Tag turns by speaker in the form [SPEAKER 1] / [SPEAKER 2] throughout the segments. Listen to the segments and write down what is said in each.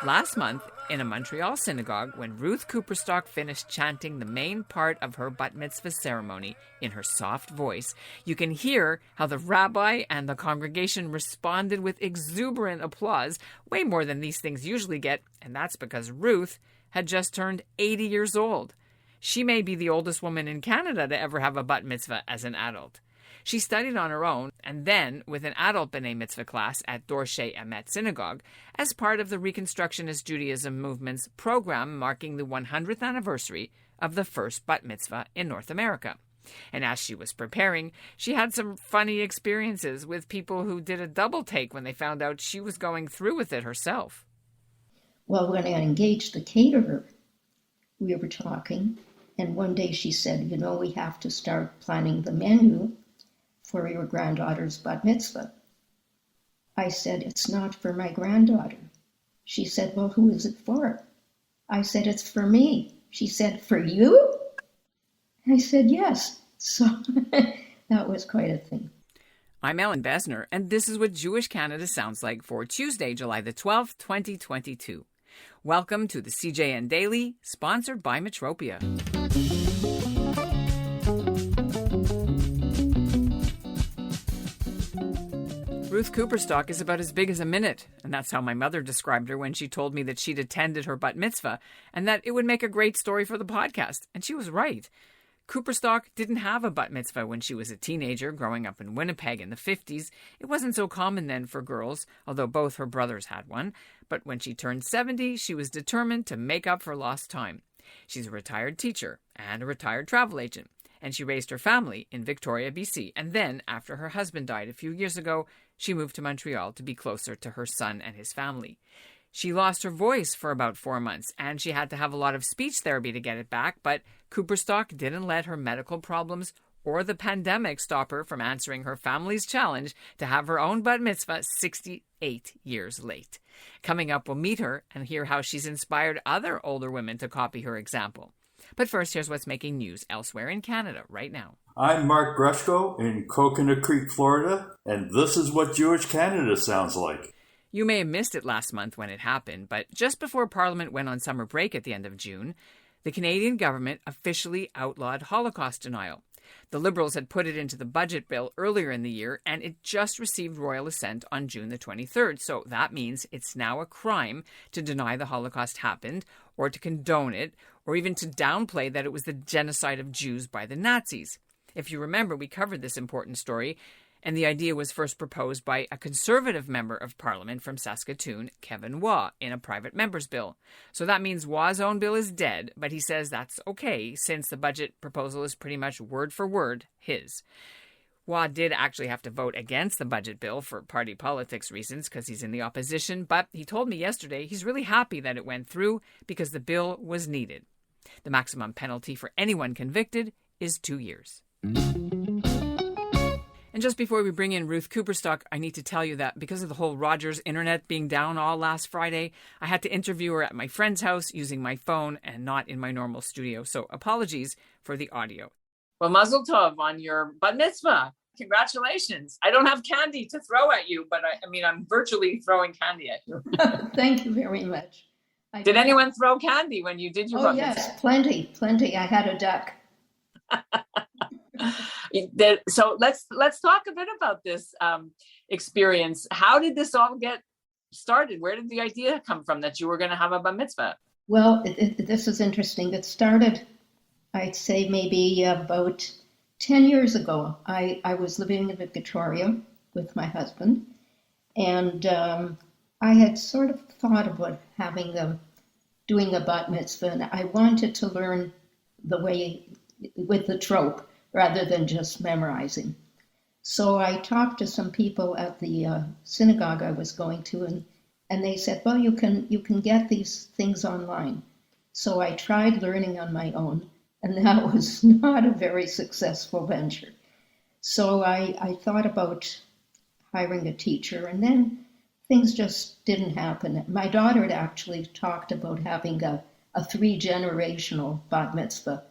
[SPEAKER 1] Last month, in a Montreal synagogue, when Ruth Cooperstock finished chanting the main part of her bat mitzvah ceremony in her soft voice, you can hear how the rabbi and the congregation responded with exuberant applause, way more than these things usually get, and that's because Ruth had just turned 80 years old. She may be the oldest woman in Canada to ever have a bat mitzvah as an adult. She studied on her own, and then with an adult B'nai Mitzvah class at Dorshei Emet Synagogue as part of the Reconstructionist Judaism movement's program marking the 100th anniversary of the first bat mitzvah in North America. And as she was preparing, she had some funny experiences with people who did a double take when they found out she was going through with it herself.
[SPEAKER 2] Well, when I engaged the caterer, we were talking, and one day she said, we have to start planning the menu for your granddaughter's bat mitzvah. I said, it's not for my granddaughter. She said, well, who is it for? I said, it's for me. She said, for you? I said, yes. So that was quite a thing.
[SPEAKER 1] I'm Ellen Besner, and this is what Jewish Canada sounds like for Tuesday, July the 12th, 2022. Welcome to the CJN Daily, sponsored by Metropia. Ruth Cooperstock is about as big as a minute, and that's how my mother described her when she told me that she'd attended her bat mitzvah and that it would make a great story for the podcast. And she was right. Cooperstock didn't have a bat mitzvah when she was a teenager growing up in Winnipeg in the 50s. It wasn't so common then for girls, although both her brothers had one. But when she turned 70, she was determined to make up for lost time. She's a retired teacher and a retired travel agent, and she raised her family in Victoria, BC. And then, after her husband died a few years ago, she moved to Montreal to be closer to her son and his family. She lost her voice for about 4 months, and she had to have a lot of speech therapy to get it back, but Cooperstock didn't let her medical problems or the pandemic stop her from answering her family's challenge to have her own bat mitzvah 68 years late. Coming up, we'll meet her and hear how she's inspired other older women to copy her example. But first, here's what's making news elsewhere in Canada right now.
[SPEAKER 3] I'm Mark Grushko in Coconut Creek, Florida, and this is what Jewish Canada sounds like.
[SPEAKER 1] You may have missed it last month when it happened, but just before Parliament went on summer break at the end of June, the Canadian government officially outlawed Holocaust denial. The Liberals had put it into the budget bill earlier in the year, and it just received royal assent on June the 23rd. So that means it's now a crime to deny the Holocaust happened, or to condone it, or even to downplay that it was the genocide of Jews by the Nazis. If you remember, we covered this important story, and the idea was first proposed by a Conservative member of Parliament from Saskatoon, Kevin Waugh, in a private member's bill. So that means Waugh's own bill is dead, but he says that's okay since the budget proposal is pretty much word for word his. Waugh did actually have to vote against the budget bill for party politics reasons because he's in the opposition, but he told me yesterday he's really happy that it went through because the bill was needed. The maximum penalty for anyone convicted is 2 years. And just before we bring in Ruth Cooperstock, I need to tell you that because of the whole Rogers internet being down all last Friday, I had to interview her at my friend's house using my phone and not in my normal studio. So apologies for the audio. Well, mazel tov on your bat mitzvah. Congratulations. I don't have candy to throw at you, but I'm virtually throwing candy at you.
[SPEAKER 2] Thank you very much.
[SPEAKER 1] Did anyone throw candy when you did your bat mitzvah?
[SPEAKER 2] Yes, plenty. I had a duck.
[SPEAKER 1] So let's talk a bit about this experience. How did this all get started? Where did the idea come from that you were going to have a bat mitzvah?
[SPEAKER 2] Well, this is interesting. It started, I'd say, maybe about 10 years ago. I was living in Victoria with my husband, and I had sort of thought about doing a bat mitzvah, and I wanted to learn the way with the trope rather than just memorizing. So I talked to some people at the synagogue I was going to, and they said, well, you can get these things online. So I tried learning on my own, and that was not a very successful venture. So I thought about hiring a teacher, and then things just didn't happen. My daughter had actually talked about having a 3-generational bat mitzvah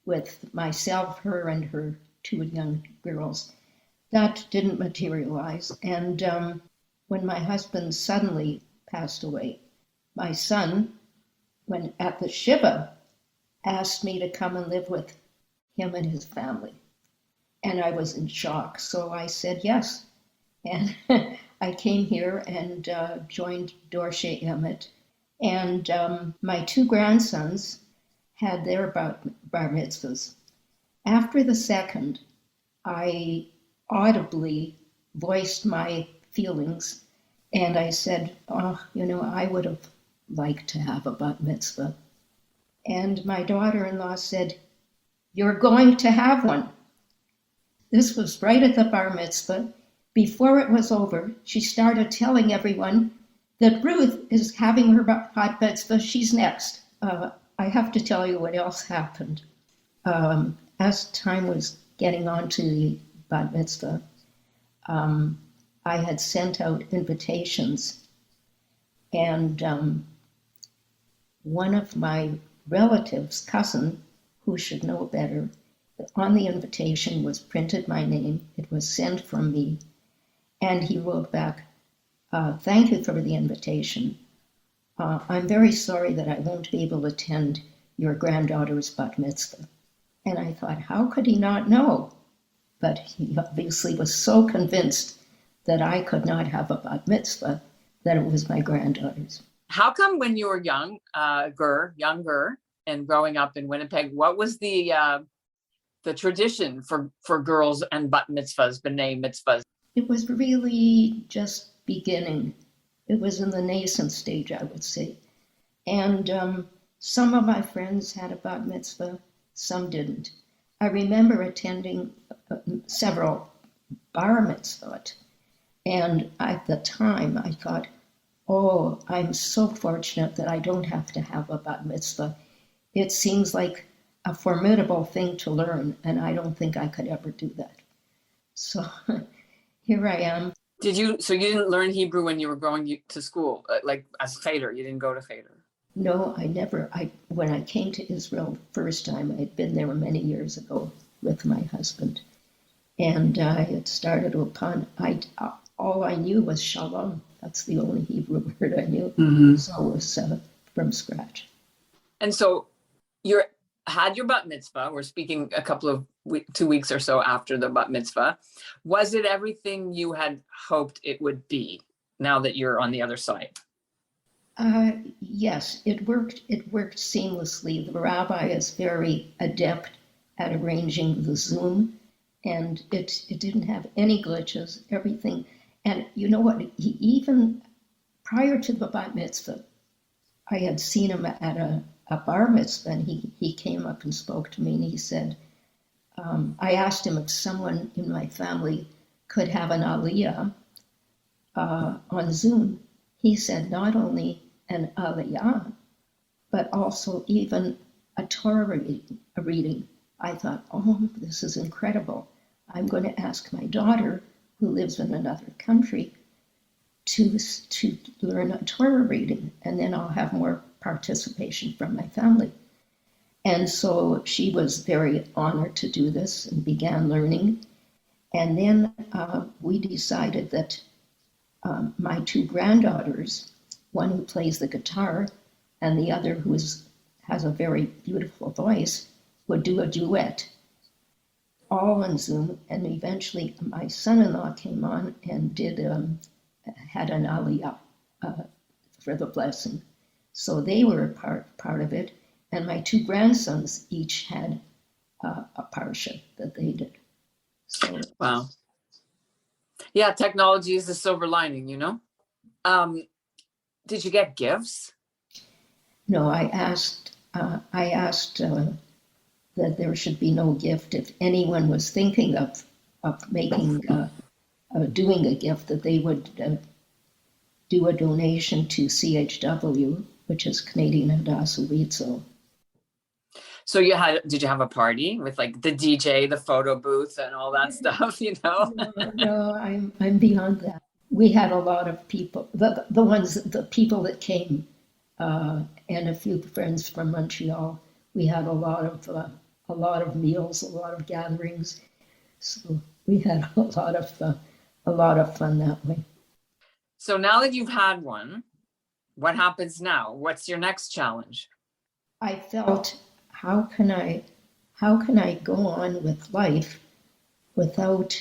[SPEAKER 2] with myself, her, and her 2 young girls. That didn't materialize. And when my husband suddenly passed away, my son, when at the Shiva, asked me to come and live with him and his family. And I was in shock. So I said yes. And I came here and joined Dorshei Emet. And my 2 grandsons had their bar mitzvahs. After the second, I audibly voiced my feelings. And I said, I would have liked to have a bat mitzvah. And my daughter-in-law said, "You're going to have one." This was right at the bar mitzvah. Before it was over, she started telling everyone that Ruth is having her bat mitzvah. She's next. I have to tell you what else happened. As time was getting on to the bat mitzvah, I had sent out invitations, and one of my relatives, cousin, who should know better, on the invitation was printed my name. It was sent from me, and he wrote back, "Thank you for the invitation. I'm very sorry that I won't be able to attend your granddaughter's bat mitzvah." And I thought, how could he not know? But he obviously was so convinced that I could not have a bat mitzvah that it was my granddaughter's.
[SPEAKER 1] How come when you were younger, and growing up in Winnipeg, what was the tradition for girls and bat mitzvahs, b'nai mitzvahs?
[SPEAKER 2] It was really just beginning. It was in the nascent stage, I would say. And some of my friends had a bat mitzvah, some didn't. I remember attending several bar mitzvot, and at the time I thought, oh, I'm so fortunate that I don't have to have a bat mitzvah. It seems like a formidable thing to learn, and I don't think I could ever do that. So here I am.
[SPEAKER 1] So you didn't learn Hebrew when you were going to school, like as cheder? You didn't go to cheder?
[SPEAKER 2] No, I never. When I came to Israel the first time, I had been there many years ago with my husband, and I had started upon. All I knew was shalom. That's the only Hebrew word I knew. Mm-hmm. So it was from scratch.
[SPEAKER 1] And so you had your bat mitzvah. We're speaking a couple of 2 weeks or so after the bat mitzvah. Was it everything you had hoped it would be now that you're on the other side?
[SPEAKER 2] Yes, it worked. It worked seamlessly. The rabbi is very adept at arranging the Zoom, and it didn't have any glitches, everything. And you know what? He even, prior to the bat mitzvah, I had seen him at a bar mitzvah, and he came up and spoke to me, and he said, I asked him if someone in my family could have an aliyah on Zoom. He said not only an aliyah, but also even a Torah reading. I thought, oh, this is incredible. I'm going to ask my daughter, who lives in another country, to learn a Torah reading, and then I'll have more participation from my family. And so she was very honored to do this and began learning. And then we decided that my 2 granddaughters, one who plays the guitar and the other who has a very beautiful voice, would do a duet, all on Zoom. And eventually my son-in-law came on and had an aliyah for the blessing. So they were a part of it. And my 2 grandsons each had a parsha that they did. So,
[SPEAKER 1] wow. Yeah, technology is the silver lining, you know? Did you get gifts?
[SPEAKER 2] No, I asked that there should be no gift. If anyone was thinking of making, doing a gift, that they would do a donation to CHW, which is Canadian Hadassah Weetzel.
[SPEAKER 1] So did you have a party with like the DJ, the photo booth, and all that stuff? You know?
[SPEAKER 2] No, I'm beyond that. we had a lot of people, the people that came, and a few friends from Montreal. We had a lot of meals, a lot of gatherings. So we had a lot of fun that way.
[SPEAKER 1] So now that you've had one, what happens now? What's your next challenge?
[SPEAKER 2] I felt, how can I go on with life without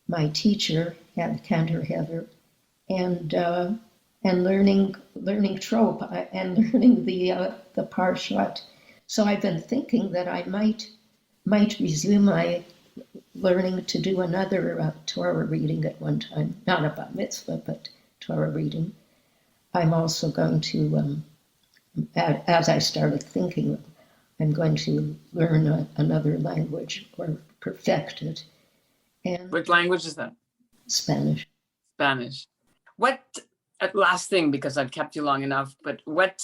[SPEAKER 2] my teacher, Cantor Heather, and learning trope and learning the parshat. So I've been thinking that I might resume my learning to do another Torah reading at one time, not about mitzvah, but Torah reading. I'm also going to, as I started thinking, I'm going to learn another language or perfect it. And
[SPEAKER 1] What language is that?
[SPEAKER 2] Spanish.
[SPEAKER 1] Spanish. What, last thing, because I've kept you long enough, but what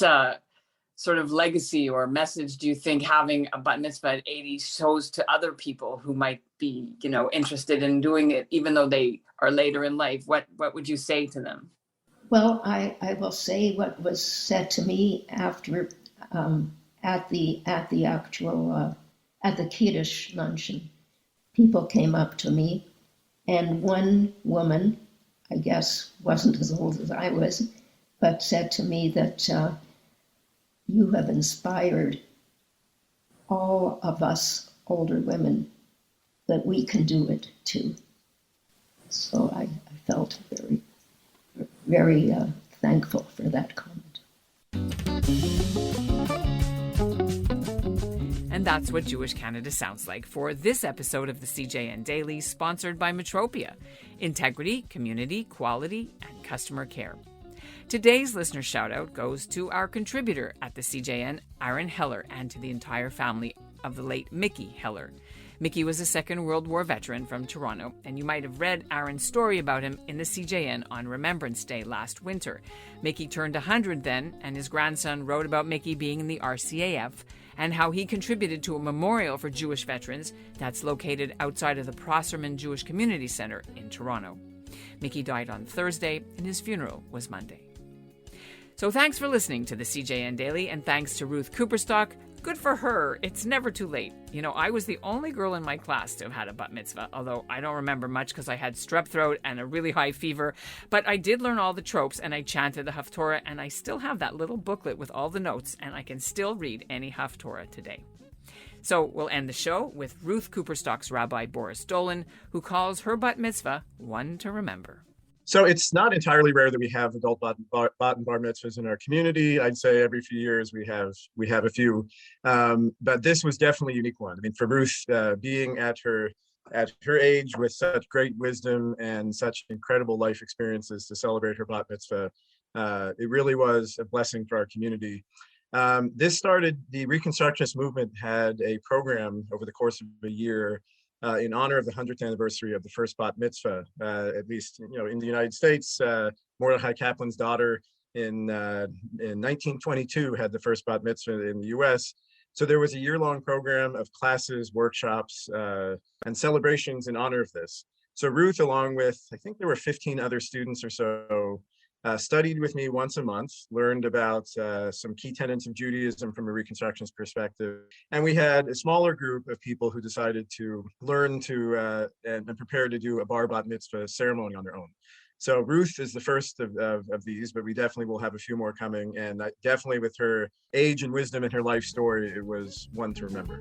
[SPEAKER 1] sort of legacy or message do you think having a bat mitzvah at 80 shows to other people who might be, interested in doing it, even though they are later in life? What would you say to them?
[SPEAKER 2] Well, I will say what was said to me after at the Kiddush luncheon. People came up to me, and one woman, I guess wasn't as old as I was, but said to me that you have inspired all of us older women that we can do it too. So I felt very, very thankful for that comment.
[SPEAKER 1] And that's what Jewish Canada sounds like for this episode of the CJN Daily, sponsored by Metropia. Integrity, community, quality, and customer care. Today's listener shout-out goes to our contributor at the CJN, Aaron Heller, and to the entire family of the late Mickey Heller. Mickey was a Second World War veteran from Toronto, and you might have read Aaron's story about him in the CJN on Remembrance Day last winter. Mickey turned 100 then, and his grandson wrote about Mickey being in the RCAF and how he contributed to a memorial for Jewish veterans that's located outside of the Prosserman Jewish Community Centre in Toronto. Mickey died on Thursday, and his funeral was Monday. So thanks for listening to the CJN Daily, and thanks to Ruth Cooperstock. Good for her. It's never too late. I was the only girl in my class to have had a bat mitzvah, although I don't remember much because I had strep throat and a really high fever. But I did learn all the tropes, and I chanted the Haftorah, and I still have that little booklet with all the notes, and I can still read any Haftorah today. So we'll end the show with Ruth Cooperstock's Rabbi Boris Dolan, who calls her bat mitzvah one to remember.
[SPEAKER 4] So it's not entirely rare that we have adult bat and bar mitzvahs in our community. I'd say every few years we have a few, but this was definitely a unique one. I mean, for Ruth, being at her age with such great wisdom and such incredible life experiences to celebrate her bat mitzvah, it really was a blessing for our community. This started, the Reconstructionist movement had a program over the course of a year in honor of the 100th anniversary of the first bat mitzvah, at least in the United States. Mordechai Kaplan's daughter in 1922 had the first bat mitzvah in the U.S. So there was a year-long program of classes, workshops, and celebrations in honor of this. So Ruth, along with, I think there were 15 other students or so, studied with me once a month, learned about some key tenets of Judaism from a Reconstructionist perspective. And we had a smaller group of people who decided to learn to and prepare to do a bar bat mitzvah ceremony on their own. So Ruth is the first of these, but we definitely will have a few more coming. And definitely with her age and wisdom and her life story, it was one to remember.